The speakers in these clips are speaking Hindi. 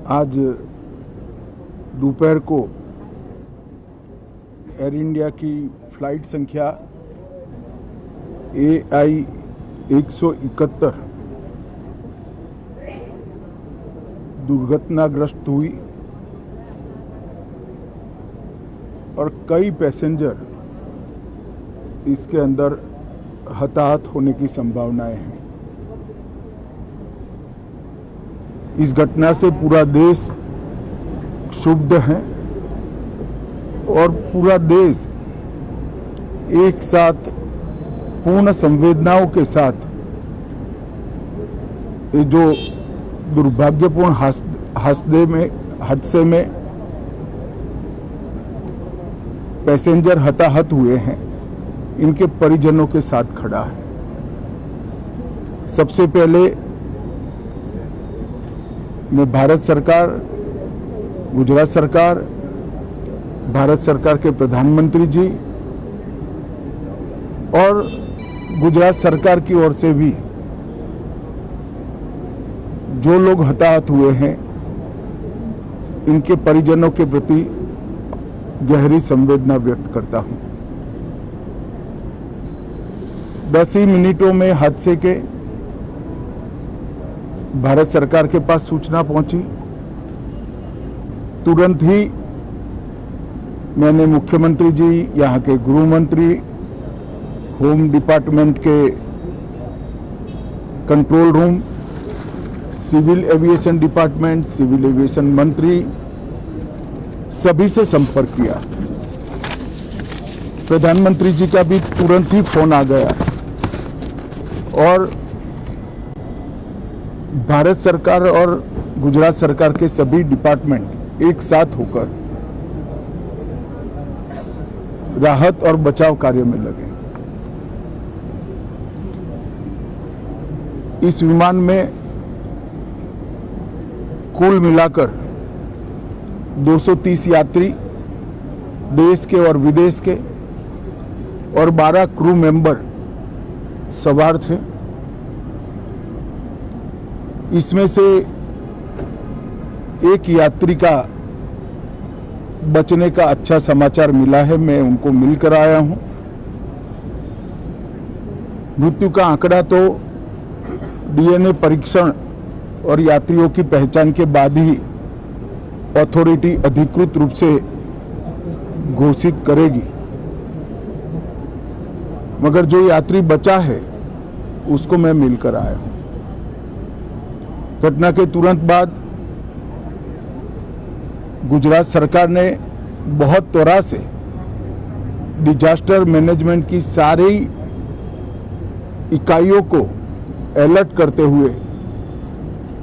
आज दोपहर को एयर इंडिया की फ्लाइट संख्या AI 171 दुर्घटनाग्रस्त हुई और कई पैसेंजर इसके अंदर हताहत होने की संभावनाएं हैं। इस घटना से पूरा देश क्षुब्ध है और पूरा देश एक साथ पूर्ण संवेदनाओं के साथ ये जो दुर्भाग्यपूर्ण हादसे में पैसेंजर हताहत हुए हैं, इनके परिजनों के साथ खड़ा है। सबसे पहले मैं भारत सरकार, गुजरात सरकार, भारत सरकार के प्रधानमंत्री जी और गुजरात सरकार की ओर से भी जो लोग हताहत हुए हैं, इनके परिजनों के प्रति गहरी संवेदना व्यक्त करता हूं। 10 ही मिनटों में हादसे के भारत सरकार के पास सूचना पहुंची। तुरंत ही मैंने मुख्यमंत्री जी, यहाँ के गृह मंत्री, होम डिपार्टमेंट के control room, civil aviation department, civil aviation मंत्री, सभी से संपर्क किया। प्रधानमंत्री जी का भी तुरंत ही फोन आ गया और भारत सरकार और गुजरात सरकार के सभी डिपार्टमेंट एक साथ होकर राहत और बचाव कार्य में लगे। इस विमान में कुल मिलाकर 230 यात्री देश के और विदेश के और 12 क्रू मेंबर सवार थे। इसमें से एक यात्री का बचने का अच्छा समाचार मिला है, मैं उनको मिलकर आया हूं। मृत्यु का आंकड़ा तो DNA परीक्षण और यात्रियों की पहचान के बाद ही अथॉरिटी अधिकृत रूप से घोषित करेगी, मगर जो यात्री बचा है उसको मैं मिलकर आया हूं। घटना के तुरंत बाद गुजरात सरकार ने बहुत त्वरा से डिजास्टर मैनेजमेंट की सारी इकाइयों को अलर्ट करते हुए,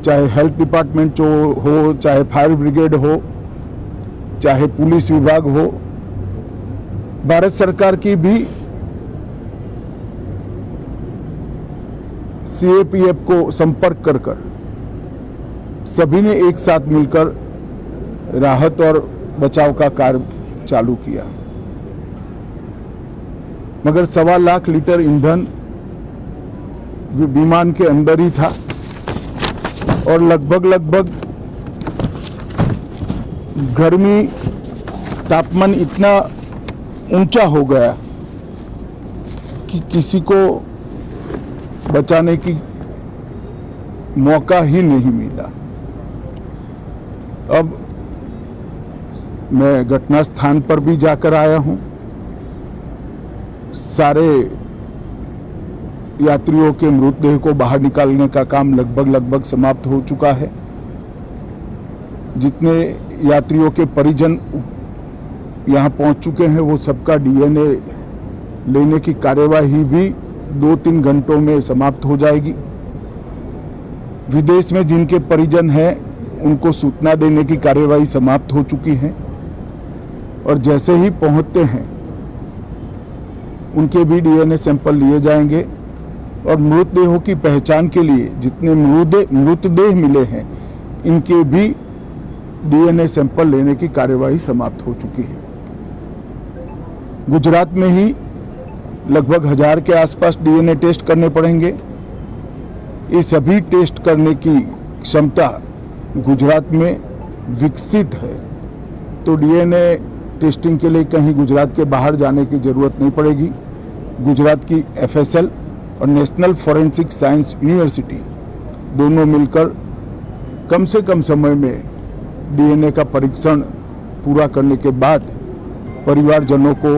चाहे हेल्थ डिपार्टमेंट हो, चाहे फायर ब्रिगेड हो, चाहे पुलिस विभाग हो, भारत सरकार की भी CAPF को संपर्क कर सभी ने एक साथ मिलकर राहत और बचाव का कार्य चालू किया। मगर 1.25 लाख लीटर ईंधन विमान के अंदर ही था और लगभग गर्मी, तापमान इतना ऊंचा हो गया कि किसी को बचाने की मौका ही नहीं मिला। अब मैं घटना स्थान पर भी जाकर आया हूं। सारे यात्रियों के मृतदेह को बाहर निकालने का काम लगभग समाप्त हो चुका है। जितने यात्रियों के परिजन यहां पहुंच चुके हैं, वो सबका DNA लेने की कार्यवाही भी 2-3 घंटों में समाप्त हो जाएगी। विदेश में जिनके परिजन हैं, उनको सूचना देने की कार्यवाही समाप्त हो चुकी है और जैसे ही पहुंचते हैं उनके भी DNA सैंपल लिए जाएंगे और मृतदेहों की पहचान के लिए जितने मृतदेह मिले हैं, इनके भी DNA सैंपल लेने की कार्यवाही समाप्त हो चुकी है। गुजरात में ही लगभग 1000 के आसपास DNA टेस्ट करने पड़ेंगे। ये सभी टेस्ट करने की क्षमता गुजरात में विकसित है तो डीएनए टेस्टिंग के लिए कहीं गुजरात के बाहर जाने की जरूरत नहीं पड़ेगी। गुजरात की एफएसएल और नेशनल फॉरेंसिक साइंस यूनिवर्सिटी दोनों मिलकर कम से कम समय में डीएनए का परीक्षण पूरा करने के बाद परिवारजनों को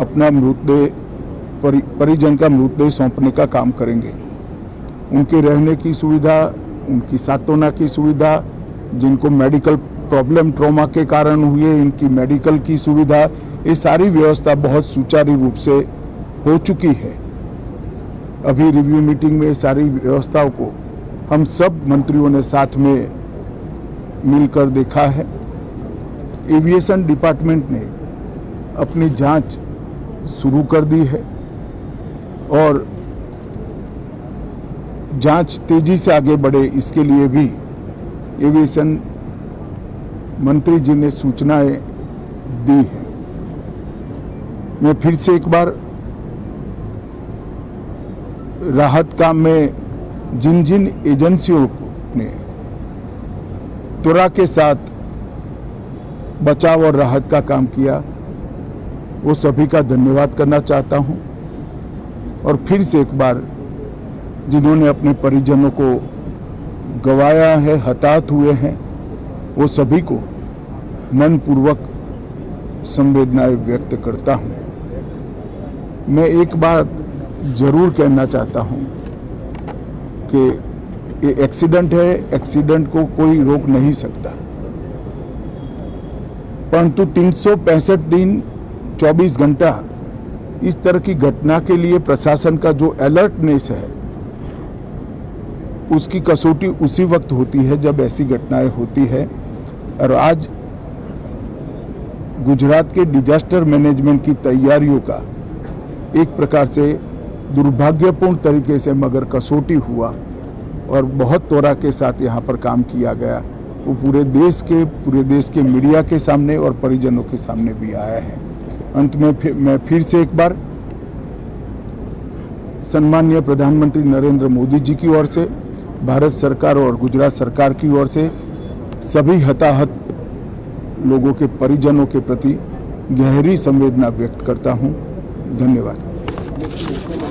अपना मृतदेह परिजन का मृतदेह सौंपने का काम करेंगे। उनके रहने की सुविधा, उनकी सांत्वना की सुविधा, जिनको मेडिकल प्रॉब्लम ट्रॉमा के कारण हुए इनकी मेडिकल की सुविधा, ये सारी व्यवस्था बहुत सुचारू रूप से हो चुकी है। अभी रिव्यू मीटिंग में सारी व्यवस्थाओं को हम सब मंत्रियों ने साथ में मिलकर देखा है। एविएशन डिपार्टमेंट ने अपनी जांच शुरू कर दी है और जांच तेजी से आगे बढ़े इसके लिए भी एविएशन मंत्री जी ने सूचनाएं दी है। मैं फिर से एक बार राहत काम में जिन जिन एजेंसियों ने त्वरा के साथ बचाव और राहत का काम किया वो सभी का धन्यवाद करना चाहता हूं और फिर से एक बार जिन्होंने अपने परिजनों को गंवाया है, हताहत हुए हैं, वो सभी को मनपूर्वक संवेदनाएं व्यक्त करता हूं। मैं एक बात जरूर कहना चाहता हूं कि ये एक्सीडेंट है, एक्सीडेंट को कोई रोक नहीं सकता, परंतु 365 दिन 24 घंटा इस तरह की घटना के लिए प्रशासन का जो अलर्टनेस है उसकी कसौटी उसी वक्त होती है जब ऐसी घटनाएं होती है। और आज गुजरात के डिजास्टर मैनेजमेंट की तैयारियों का एक प्रकार से दुर्भाग्यपूर्ण तरीके से मगर कसौटी हुआ और बहुत त्वरा के साथ यहाँ पर काम किया गया, वो पूरे देश के मीडिया के सामने और परिजनों के सामने भी आया है। अंत में मैं फिर से एक बार सम्माननीय प्रधानमंत्री नरेंद्र मोदी जी की ओर से, भारत सरकार और गुजरात सरकार की ओर से सभी हताहत लोगों के परिजनों के प्रति गहरी संवेदना व्यक्त करता हूं। धन्यवाद।